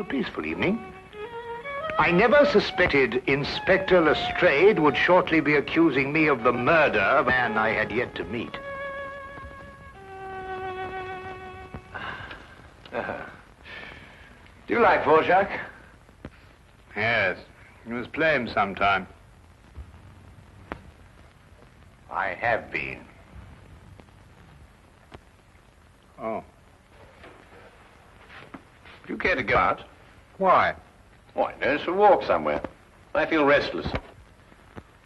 peaceful evening. I never suspected Inspector Lestrade would shortly be accusing me of the murder of a man I had yet to meet. Do you like Dvorak? Yes, you must play him sometime. I have been. Oh. Do you care to go out? Why? Why, no, it's a walk somewhere. I feel restless.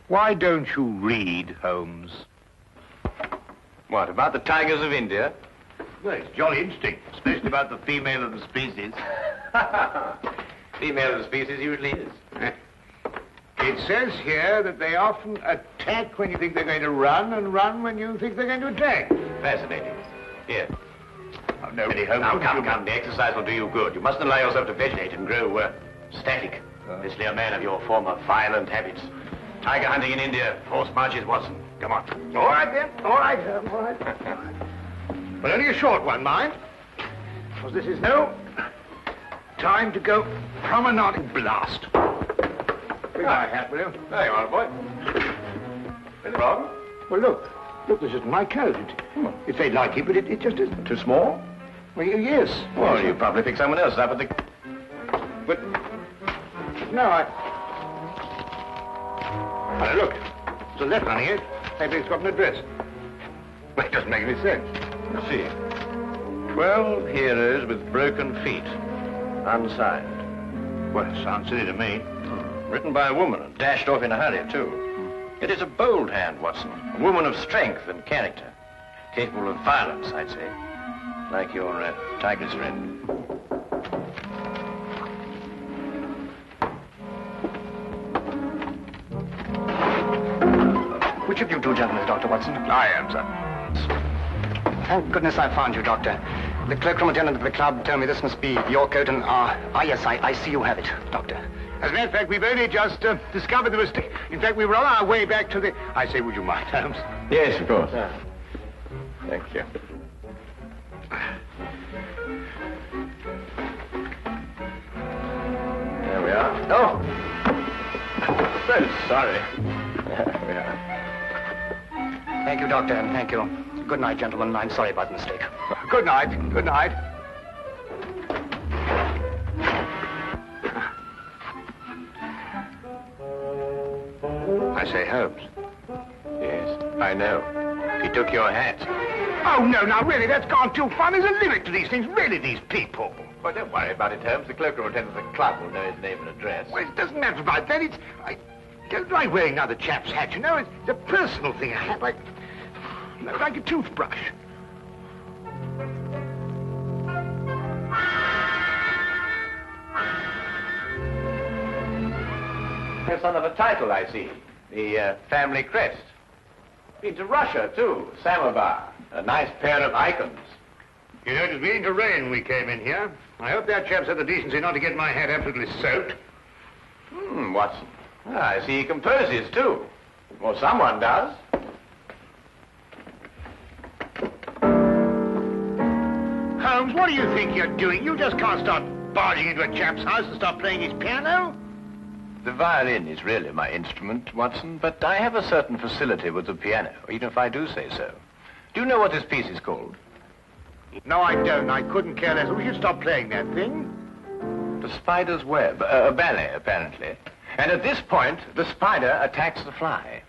Why don't you read, Holmes? What, about the tigers of India? Well, it's jolly interesting, especially about the female of the species. Female of the species usually is. It says here that they often attack when you think they're going to run, and run when you think they're going to attack. Fascinating. Here. Oh, no, really, Holmes. Now, come. The exercise will do you good. You mustn't allow yourself to vegetate and grow static. Especially a man of your former violent habits. Tiger hunting in India, horse marches, Watson. Come on. All right, then. All right, Holmes. All right. But only a short one, mind. Because this is no time to go promenading. Blast. Bring my hat, will you? There you are, boy. Anything wrong? Well, look. Look, this isn't my coat. It's very like it, but it just isn't. Too small? Well, yes. Well, you probably picked someone else up at the... But... No, Well, look. There's a letter on here. Maybe it's got an address. Well, it doesn't make any sense. Let's see. 12 heroes with broken feet. Unsigned. Well, it sounds silly to me. Written by a woman and dashed off in a hurry, too. It is a bold hand, Watson. A woman of strength and character. Capable of violence, I'd say. Like your tiger's friend. Which of you two gentlemen is Dr. Watson? I am, sir. Thank goodness I found you, Doctor. The cloakroom attendant of the club told me this must be your coat and, yes, I see you have it, Doctor. As a matter of fact, we've only just discovered the mistake. In fact, we were on our way back to the... I say, would you mind, Holmes? Yes, of course. Thank you. There we are. Oh! So sorry. There we are. Thank you, Doctor, and thank you. Good night, gentlemen. I'm sorry about the mistake. Good night. Good night. I say, Holmes. Yes, I know. He took your hat. Oh, no, now, really, that's gone too far. There's a limit to these things. Really, these people. Well, don't worry about it, Holmes. The cloakroom attendant of the club will know his name and address. Well, it doesn't matter about that. I don't like wearing another chap's hat, you know. It's a personal thing. A hat like a toothbrush. The son of a title, I see. The family crest. Been to Russia, too. Samovar. A nice pair of icons. You know, it was beginning to rain when we came in here. I hope that chap's had the decency not to get my hat absolutely soaked. Watson. I see he composes, too. Well, someone does. Holmes, what do you think you're doing? You just can't start barging into a chap's house and start playing his piano. The violin is really my instrument, Watson, but I have a certain facility with the piano, even if I do say so. Do you know what this piece is called? No, I don't. I couldn't care less. We should stop playing that thing. The Spider's Web. A ballet, apparently. And at this point, the spider attacks the fly.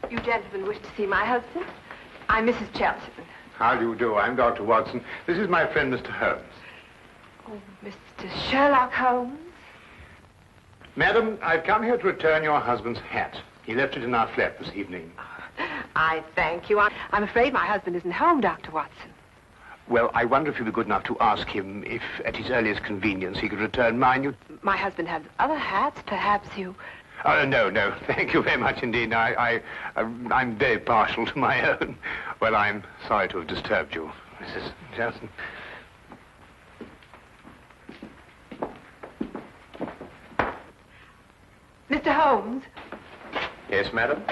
You gentlemen wish to see my husband? I'm Mrs. Cheltenham. How do you do? I'm Dr. Watson. This is my friend, Mr. Holmes. Oh, Mr. Sherlock Holmes? Madam, I've come here to return your husband's hat. He left it in our flat this evening. I thank you. I'm afraid my husband isn't home, Dr. Watson. Well, I wonder if you'd be good enough to ask him if, at his earliest convenience, he could return mine. My husband has other hats. Perhaps you... Oh, no. Thank you very much indeed. I'm very partial to my own. Well, I'm sorry to have disturbed you, Mrs. Johnson. Mr. Holmes? Yes, madam?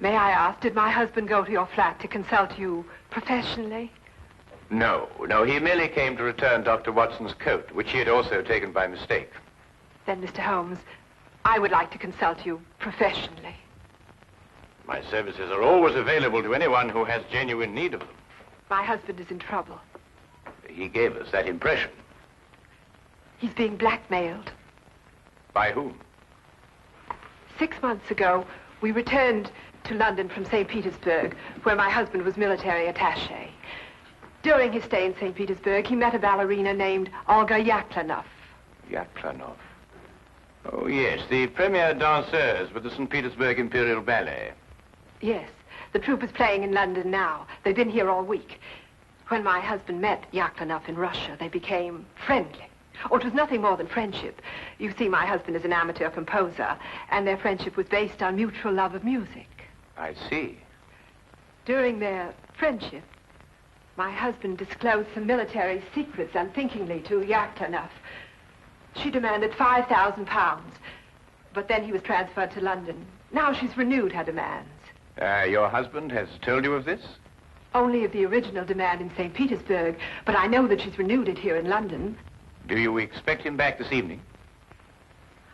May I ask, did my husband go to your flat to consult you professionally? No, he merely came to return Dr. Watson's coat, which he had also taken by mistake. Then, Mr. Holmes, I would like to consult you professionally. My services are always available to anyone who has genuine need of them. My husband is in trouble. He gave us that impression. He's being blackmailed. By whom? 6 months ago, we returned to London from Saint Petersburg, where my husband was military attaché. During his stay in Saint Petersburg, he met a ballerina named Olga Yaklanoff. Yaklanoff? Oh, yes, the premier danseuse with the St. Petersburg Imperial Ballet. Yes, the troupe is playing in London now. They've been here all week. When my husband met Yaklanoff in Russia, they became friendly. Oh, it was nothing more than friendship. You see, my husband is an amateur composer, and their friendship was based on mutual love of music. I see. During their friendship, my husband disclosed some military secrets unthinkingly to Yaklanoff. She demanded £5,000, but then he was transferred to London. Now she's renewed her demands. Your husband has told you of this? Only of the original demand in St. Petersburg, but I know that she's renewed it here in London. Do you expect him back this evening?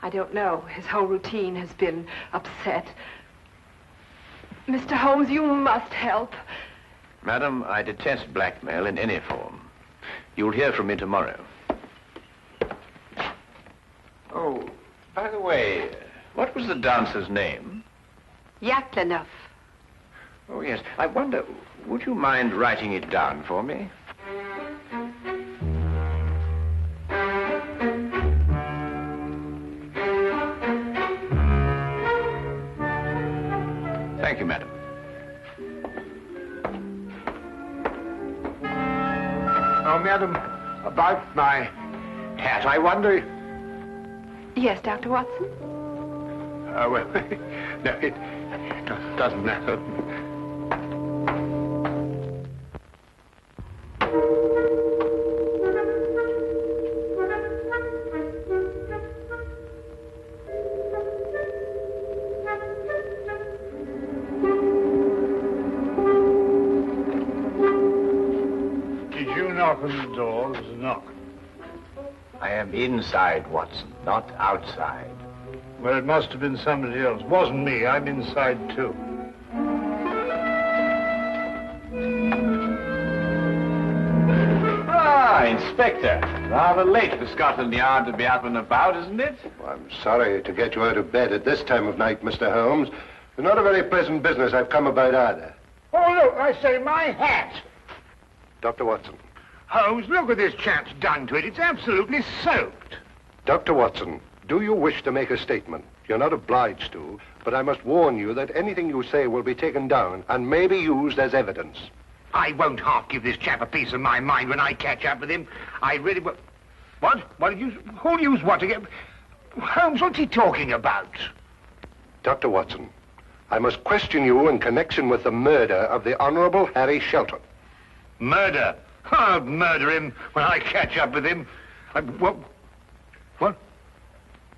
I don't know. His whole routine has been upset. Mr. Holmes, you must help. Madam, I detest blackmail in any form. You'll hear from me tomorrow. Oh, by the way, what was the dancer's name? Yaklanoff. Oh, yes. I wonder, would you mind writing it down for me? Thank you, madam. Oh, madam, about my hat, I wonder... Yes, Dr. Watson? Well, no, it doesn't matter. Did you knock on the door? There's a knock. I am inside, Watson, not outside. Well, it must have been somebody else. Wasn't me. I'm inside, too. Ah, Inspector. Rather late for Scotland Yard to be up and about, isn't it? Well, I'm sorry to get you out of bed at this time of night, Mr. Holmes. It's not a very pleasant business I've come about either. Oh, look, I say, my hat. Dr. Watson. Holmes, look what this chap's done to it. It's absolutely soaked. Dr. Watson, do you wish to make a statement? You're not obliged to, but I must warn you that anything you say will be taken down and may be used as evidence. I won't half give this chap a piece of my mind when I catch up with him. I really... What? What did you... Who'll use what to get... Holmes, what's he talking about? Dr. Watson, I must question you in connection with the murder of the Honorable Harry Shelton. Murder? I'll murder him when I catch up with him. What?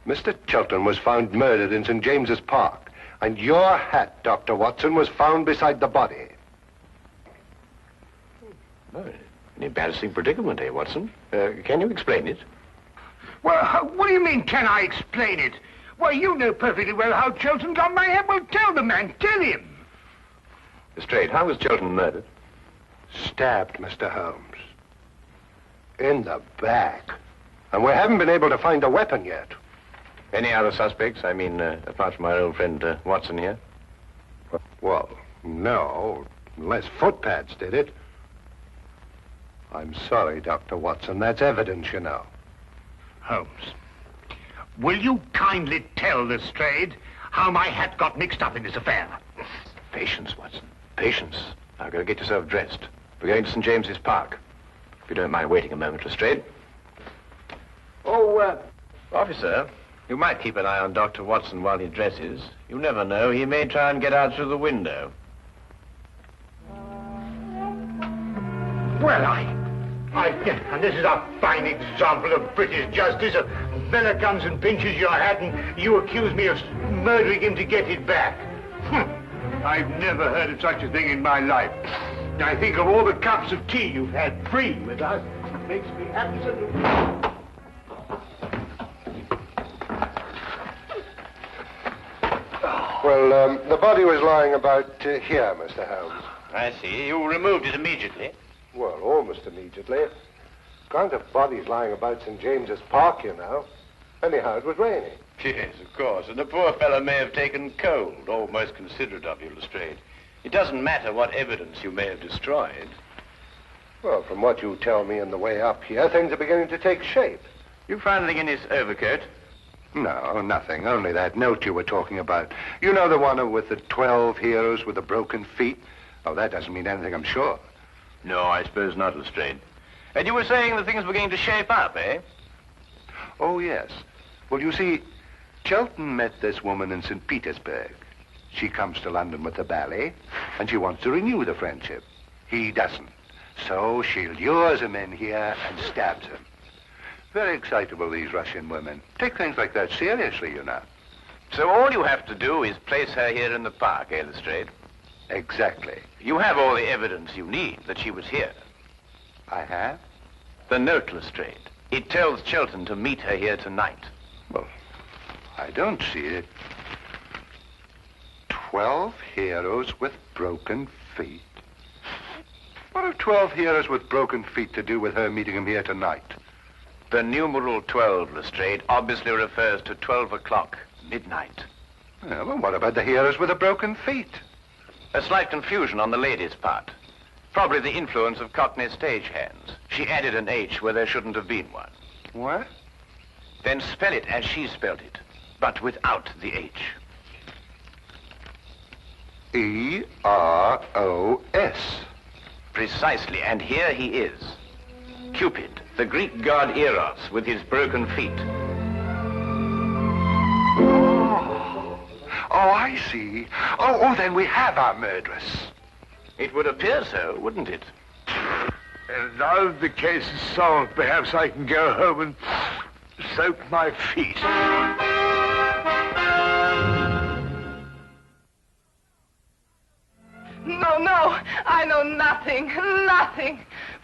Mr. Shelton was found murdered in St. James's Park, and your hat, Dr. Watson, was found beside the body. Oh, an embarrassing predicament, eh, Watson? Can you explain it? Well, what do you mean, can I explain it? Well, you know perfectly well how Shelton got my hat. Well, tell the man, tell him. Lestrade, how was Shelton murdered? Stabbed, Mr. Holmes. In the back. And we haven't been able to find a weapon yet. Any other suspects? I mean, apart from our old friend Watson here? Well, no, unless footpads did it. I'm sorry, Dr. Watson. That's evidence, you know. Holmes, will you kindly tell Lestrade how my hat got mixed up in this affair? Patience, Watson. Patience. Now, go get yourself dressed. We're going to St. James's Park. If you don't mind waiting a moment, Lestrade. Oh, officer, you might keep an eye on Dr. Watson while he dresses. You never know. He may try and get out through the window. Well, and this is a fine example of British justice. A fella comes and pinches your hat and you accuse me of murdering him to get it back. I've never heard of such a thing in my life. I think of all the cups of tea you've had free with us. It makes me absolutely... Well, the body was lying about here, Mr. Holmes. I see. You removed it immediately. Well, almost immediately. Can't have bodies lying about St. James's Park, you know. Anyhow, it was raining. Yes, of course. And the poor fellow may have taken cold. Oh, most considerate of you, Lestrade. It doesn't matter what evidence you may have destroyed. Well, from what you tell me on the way up here, things are beginning to take shape. You found anything in his overcoat? No, nothing. Only that note you were talking about. You know the one with the 12 heroes with the broken feet? Oh, that doesn't mean anything, I'm sure. No, I suppose not, Lestrade. And you were saying that things were beginning to shape up, eh? Oh, yes. Well, you see, Chelton met this woman in Saint Petersburg. She comes to London with the ballet, and she wants to renew the friendship. He doesn't. So she lures him in here and stabs him. Very excitable, these Russian women. Take things like that seriously, you know. So all you have to do is place her here in the park, eh, Lestrade? Exactly. You have all the evidence you need that she was here. I have? The note, Lestrade. It tells Chelton to meet her here tonight. Well, I don't see it. 12 heroes with broken feet. What have 12 heroes with broken feet to do with her meeting him here tonight? The numeral 12, Lestrade, obviously refers to 12 o'clock, midnight. Yeah, well, what about the heroes with the broken feet? A slight confusion on the lady's part. Probably the influence of Cockney stagehands. She added an H where there shouldn't have been one. What? Then spell it as she spelled it, but without the H. E-R-O-S. Precisely, and here he is. Cupid, the Greek god Eros, with his broken feet. Oh, I see. Oh, then we have our murderess. It would appear so, wouldn't it? And now that the case is solved, perhaps I can go home and soak my feet. No, I know nothing.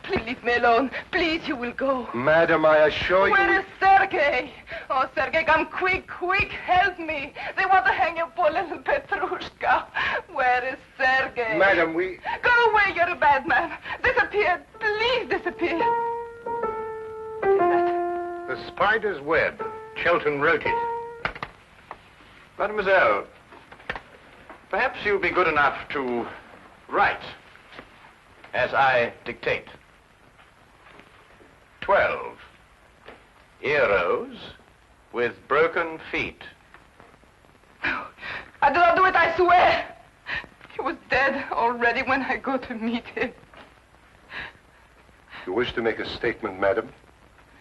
Please leave me alone. Please, you will go. Madam, I assure you... Where is Sergei? Oh, Sergei, come quick, help me. They want to hang your poor little Petrushka. Where is Sergei? Madam, we... Go away, you're a bad man. Disappear, please disappear. What is that? The spider's web. Chelton wrote it. Mademoiselle, perhaps you'll be good enough to write as I dictate. 12 heroes with broken feet. I do not do it, I swear. He was dead already when I go to meet him. You wish to make a statement, madam?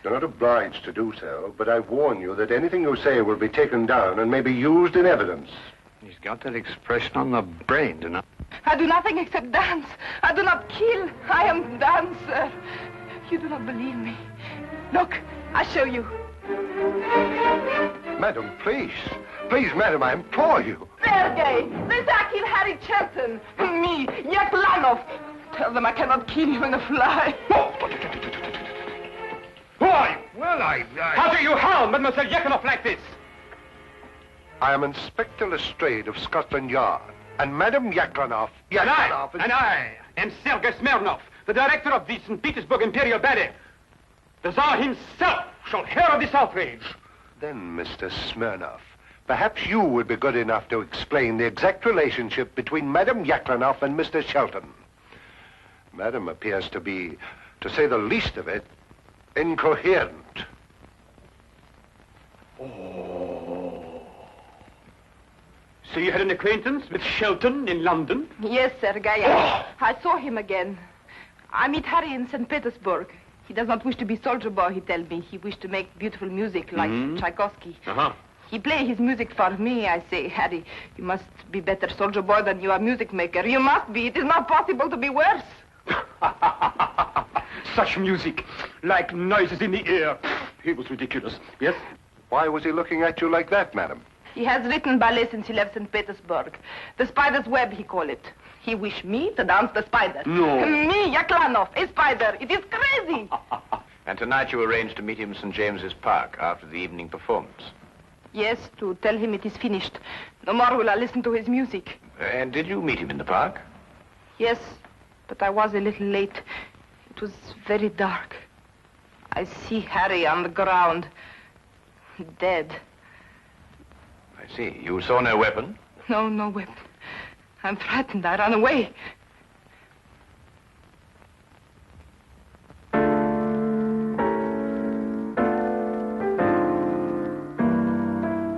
You're not obliged to do so, but I warn you that anything you say will be taken down and may be used in evidence. He's got that expression on the brain, do not? I do nothing except dance. I do not kill. I am dancer. You do not believe me. Look, I show you. Madam, please. Please, madam, I implore you. Sergei, this I kill Harry Chelton. Me, Yaklanov. Tell them I cannot kill you in a fly. Who are you? Well, How do you harm Mademoiselle Yaklanov like this? I am Inspector Lestrade of Scotland Yard. And Madam Yaklanov... And I am Sergei Smirnov, the director of the St. Petersburg Imperial Ballet. The Tsar himself shall hear of this outrage. Then, Mr. Smirnov, perhaps you would be good enough to explain the exact relationship between Madam Yaklanov and Mr. Shelton. Madam appears to be, to say the least of it, incoherent. So you had an acquaintance with Shelton in London? Yes, Sergei. I saw him again. I meet Harry in St. Petersburg. He does not wish to be soldier boy, he tells me. He wished to make beautiful music like Tchaikovsky. He play his music for me, I say. Harry, you must be better soldier boy than you are music maker. You must be. It is not possible to be worse. Such music, like noises in the air. He was ridiculous, yes? Why was he looking at you like that, madam? He has written ballet since he left Saint Petersburg. The spider's web, he call it. He wish me to dance the spider. No. Me, Yaklanov, a spider. It is crazy. And tonight you arranged to meet him in St. James's Park after the evening performance. Yes, to tell him it is finished. No more will I listen to his music. And did you meet him in the park? Yes, but I was a little late. It was very dark. I see Harry on the ground, dead. I see. You saw no weapon? No, no weapon. I'm frightened. I ran away.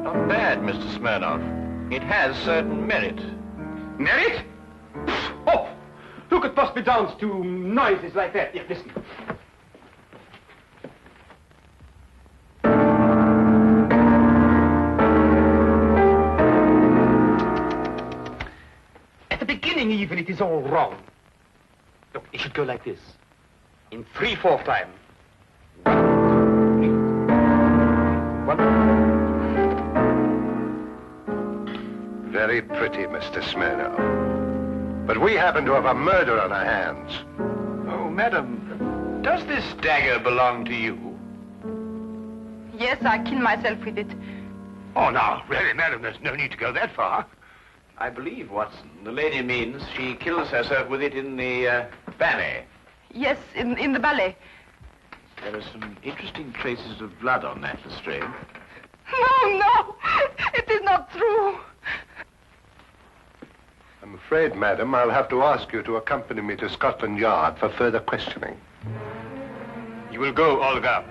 Not bad, Mr. Smirnoff. It has certain merit. Merit? Oh, who could possibly dance to noises like that? Here, listen. At the beginning, even, it is all wrong. Look, it should go like this. In 3/4 time. 1, 2, 3. Very pretty, Mr. Smirnoff. But we happen to have a murder on our hands. Oh, madam, does this dagger belong to you? Yes, I killed myself with it. Oh, now, really, madam, there's no need to go that far. I believe, Watson, the lady means she kills herself with it in the ballet. Yes, in the ballet. There are some interesting traces of blood on that, Lestrade. No, no, it is not true. I'm afraid, madam, I'll have to ask you to accompany me to Scotland Yard for further questioning. You will go, Olga.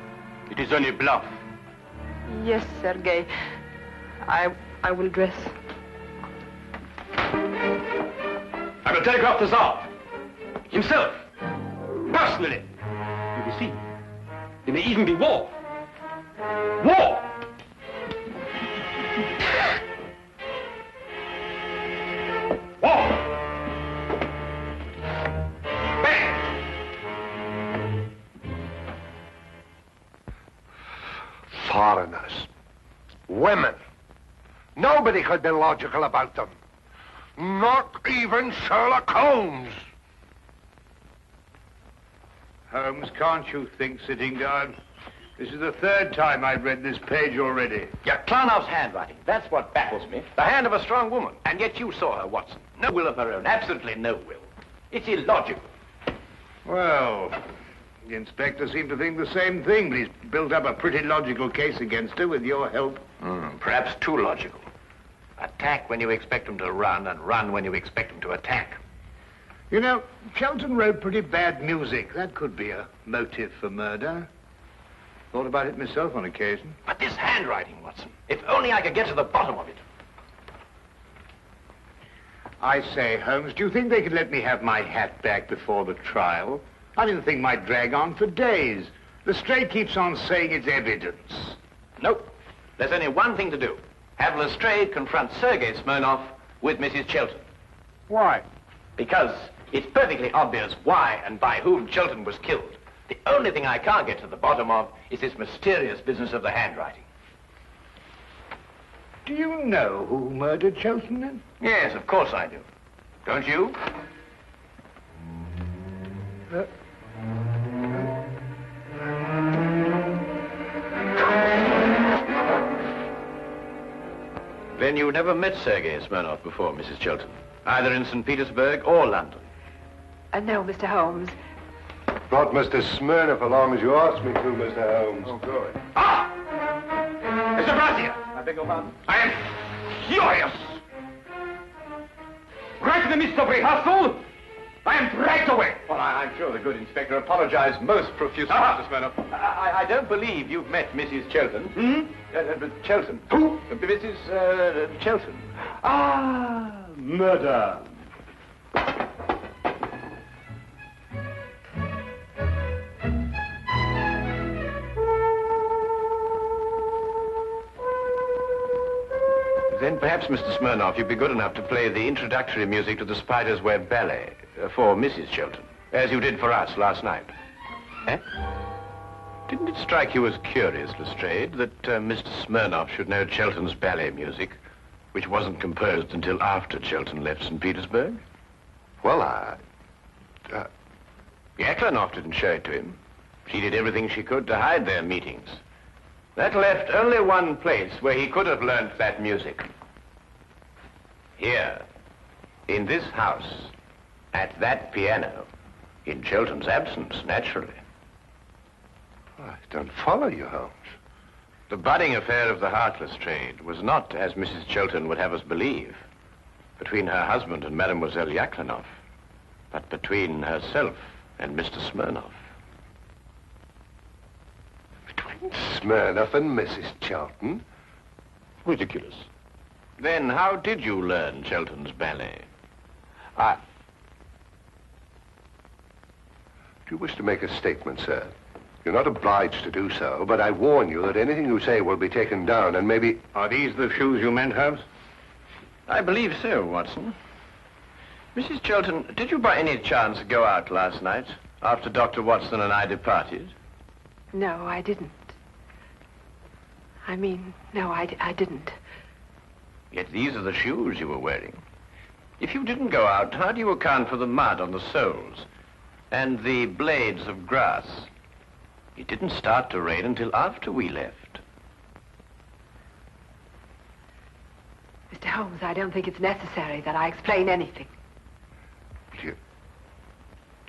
It is only bluff. Yes, Sergei. I will dress. I will telegraph the Tsar. Himself. Personally. You will see. There may even be war. War! War! Bang! Foreigners. Women. Nobody could be logical about them. Not even Sherlock Holmes. Holmes, can't you think, sitting down? This is the 3rd time I've read this page already. Yaklanov's handwriting. That's what baffles me. The hand of a strong woman. And yet you saw her, Watson. No will of her own. Absolutely no will. It's illogical. Well, the inspector seemed to think the same thing, but he's built up a pretty logical case against her with your help. Perhaps too logical. Attack when you expect them to run, and run when you expect them to attack. You know, Shelton wrote pretty bad music. That could be a motive for murder. Thought about it myself on occasion. But this handwriting, Watson. If only I could get to the bottom of it. I say, Holmes, do you think they could let me have my hat back before the trial? I mean, the thing might drag on for days. Lestrade keeps on saying it's evidence. Nope. There's only one thing to do. Have Lestrade confront Sergei Smirnoff with Mrs. Shelton. Why? Because it's perfectly obvious why and by whom Shelton was killed. The only thing I can't get to the bottom of is this mysterious business of the handwriting. Do you know who murdered Shelton, then? Yes, of course I do. Don't you? Then you never met Sergei Smirnoff before, Mrs. Shelton, either in St. Petersburg or London. No, Mr. Holmes. Brought Mr. Smirnoff along as you asked me to, Mr. Holmes. Oh, good. Ah! Mr. Brazier! I beg your pardon? I am furious! Right in the midst of rehearsal, I am dragged away. Well, I'm sure the good inspector apologized most profusely, Mr. Smirnoff. I don't believe you've met Mrs. Shelton. Shelton. Who? Mrs. Shelton. Ah, murder. Then perhaps, Mr. Smirnoff, you'd be good enough to play the introductory music to the Spider's Web Ballet for Mrs. Shelton, as you did for us last night. Eh? Didn't it strike you as curious, Lestrade, that Mr. Smirnoff should know Chelten's ballet music, which wasn't composed until after Chelten left St. Petersburg? Well, Yaklanoff didn't show it to him. She did everything she could to hide their meetings. That left only one place where he could have learnt that music. Here, in this house, at that piano, in Chelten's absence, naturally. I don't follow you, Holmes. The budding affair of the Heartless trade was not, as Mrs. Chelten would have us believe, between her husband and Mademoiselle Yaklanoff, but between herself and Mr. Smirnoff. Between Smirnoff and Mrs. Chelten? Ridiculous. Then how did you learn Chelten's ballet? Do you wish to make a statement, sir? You're not obliged to do so, but I warn you that anything you say will be taken down and maybe... Are these the shoes you meant, Holmes? I believe so, Watson. Mrs. Chelten, did you by any chance go out last night after Dr. Watson and I departed? No, I didn't. No, I didn't. Yet these are the shoes you were wearing. If you didn't go out, how do you account for the mud on the soles and the blades of grass? It didn't start to rain until after we left. Mr. Holmes, I don't think it's necessary that I explain anything. Do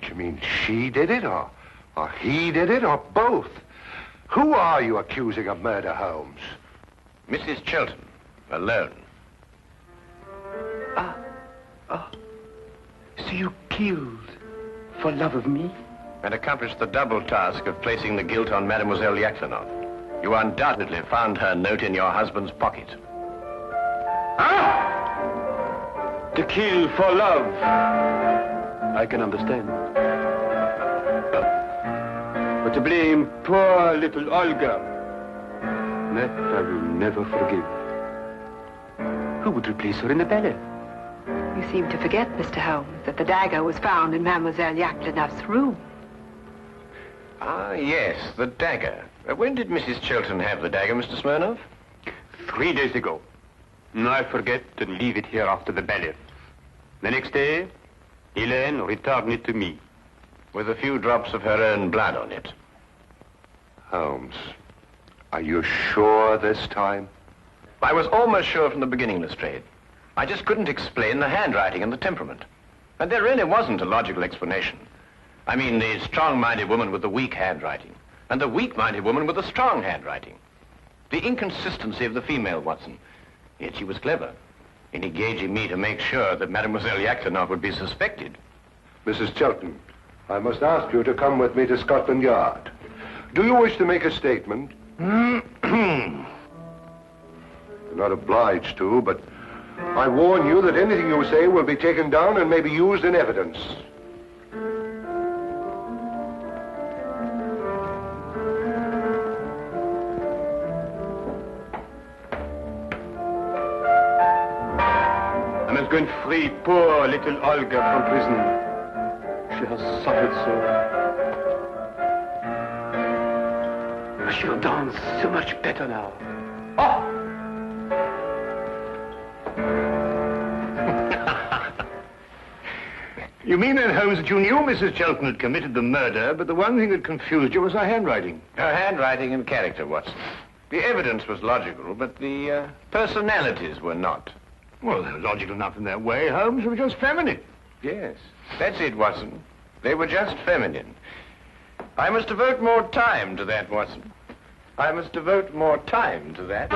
you mean she did it, or he did it, or both? Who are you accusing of murder, Holmes? Mrs. Chelten, alone. So you killed for love of me? And accomplished the double task of placing the guilt on Mademoiselle Yaklanoff. You undoubtedly found her note in your husband's pocket. To kill for love. I can understand. But to blame poor little Olga, that I will never forgive. Who would replace her in the ballet? You seem to forget, Mr. Holmes, that the dagger was found in Mademoiselle Yaklanoff's room. Ah, yes, the dagger. When did Mrs. Chelten have the dagger, Mr. Smirnoff? 3 days ago. I forget and leave it here after the ballet. The next day, Helene returned it to me. With a few drops of her own blood on it. Holmes, are you sure this time? I was almost sure from the beginning, Lestrade. I just couldn't explain the handwriting and the temperament. And there really wasn't a logical explanation. I mean, the strong-minded woman with the weak handwriting, and the weak-minded woman with the strong handwriting. The inconsistency of the female, Watson. Yet she was clever in engaging me to make sure that Mademoiselle Yaklanoff would be suspected. Mrs. Chelten, I must ask you to come with me to Scotland Yard. Do you wish to make a statement? You're not obliged to, but I warn you that anything you say will be taken down and may be used in evidence. I must go and free poor little Olga from prison. She has suffered so. She'll dance so much better now. Oh! You mean then, Holmes, that you knew Mrs. Chelten had committed the murder, but the one thing that confused you was her handwriting? Her handwriting and character, Watson. The evidence was logical, but the personalities were not. Well, they were logical enough in their way, Holmes. They were just feminine. Yes, that's it, Watson. They were just feminine. I must devote more time to that, Watson. I must devote more time to that.